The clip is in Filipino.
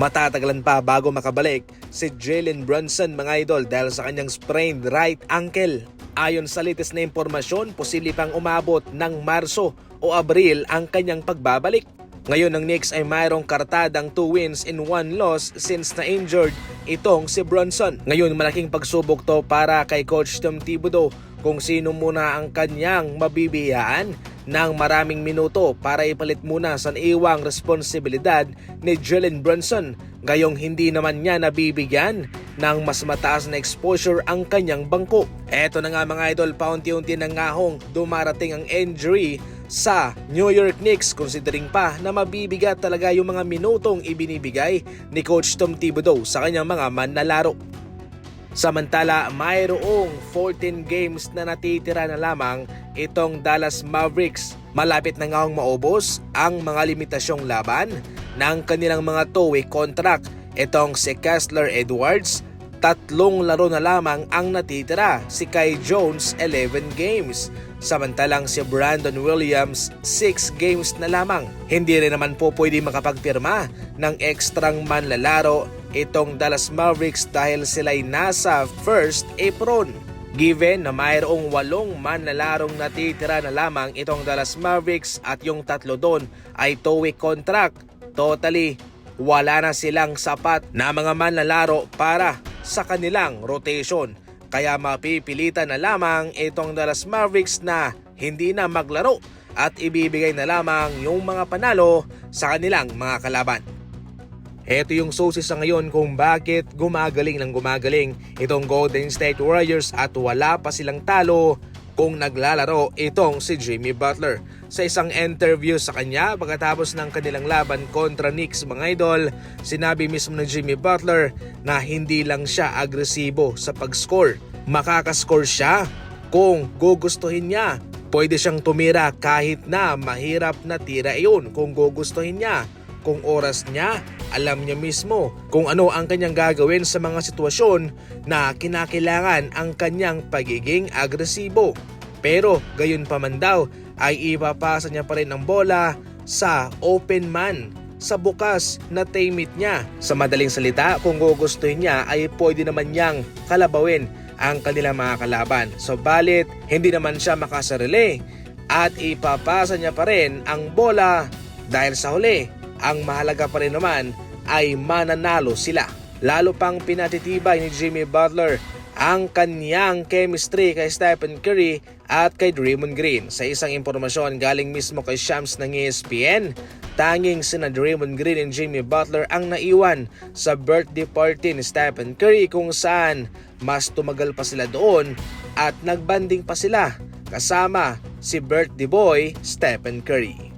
Matatagalan pa bago makabalik si Jalen Brunson mga idol dahil sa kanyang sprained right ankle. Ayon sa latest na impormasyon, posible pang umabot ng Marso o Abril ang kanyang pagbabalik. Ngayon ng Knicks ay mayroong kartadang 2 wins and 1 loss since na-injured itong si Brunson. Ngayon malaking pagsubok to para kay Coach Tom Thibodeau kung sino muna ang kanyang mabibiyaan ng maraming minuto para ipalit muna sa naiwang responsibilidad ni Jalen Brunson. Gayong hindi naman niya nabibigyan ng mas mataas na exposure ang kanyang bangko. Eto na nga mga idol, paunti-unti na ngahong dumarating ang injury sa New York Knicks considering pa na mabibigat talaga yung mga minutong ibinibigay ni Coach Tom Thibodeau sa kanyang mga manlalaro. Samantala, mayroong 14 games na natitira na lamang itong Dallas Mavericks. Malapit na ngahong maubos ang mga limitasyong laban ng kanilang mga two-way contract. Itong si Kessler Edwards, 3 laro na lamang ang natitira. Si Kai Jones, 11 games. Samantalang si Brandon Williams, 6 games na lamang. Hindi rin naman po pwede makapagpirma ng ekstrang manlalaro itong Dallas Mavericks dahil sila'y nasa first apron. Given na mayroong 8 manlalarong natitira na lamang itong Dallas Mavericks at yung 3 doon ay two-way contract, totally wala na silang sapat na mga manlalaro para sa kanilang rotation. Kaya mapipilitan na lamang itong Dallas Mavericks na hindi na maglaro at ibibigay na lamang yung mga panalo sa kanilang mga kalaban. Ito yung sources sa ngayon kung bakit gumagaling itong Golden State Warriors at wala pa silang talo kung naglalaro itong si Jimmy Butler. Sa isang interview sa kanya pagkatapos ng kanilang laban kontra Knicks mga idol, sinabi mismo ng Jimmy Butler na hindi lang siya agresibo sa pag-score. Makakascore siya kung gugustuhin niya. Pwede siyang tumira kahit na mahirap na tira iyon kung gugustuhin niya. Kung oras niya, alam niya mismo kung ano ang kanyang gagawin sa mga sitwasyon na kinakailangan ang kanyang pagiging agresibo. Pero gayon pa man daw ay ipapasa niya pa rin ang bola sa open man, sa bukas na teammate niya. Sa madaling salita, kung gugustuhin niya ay pwede naman niyang kalabawin ang kanilang mga kalaban. So balit, hindi naman siya makasarili at ipapasa niya pa rin ang bola dahil sa huli, ang mahalaga pa rin naman ay mananalo sila. Lalo pang pinatitibay ni Jimmy Butler ang kanyang chemistry kay Stephen Curry at kay Draymond Green. Sa isang impormasyon galing mismo kay Shams ng ESPN, tanging sina Draymond Green and Jimmy Butler ang naiwan sa birthday party ni Stephen Curry kung saan mas tumagal pa sila doon at nagbanding pa sila kasama si birthday boy Stephen Curry.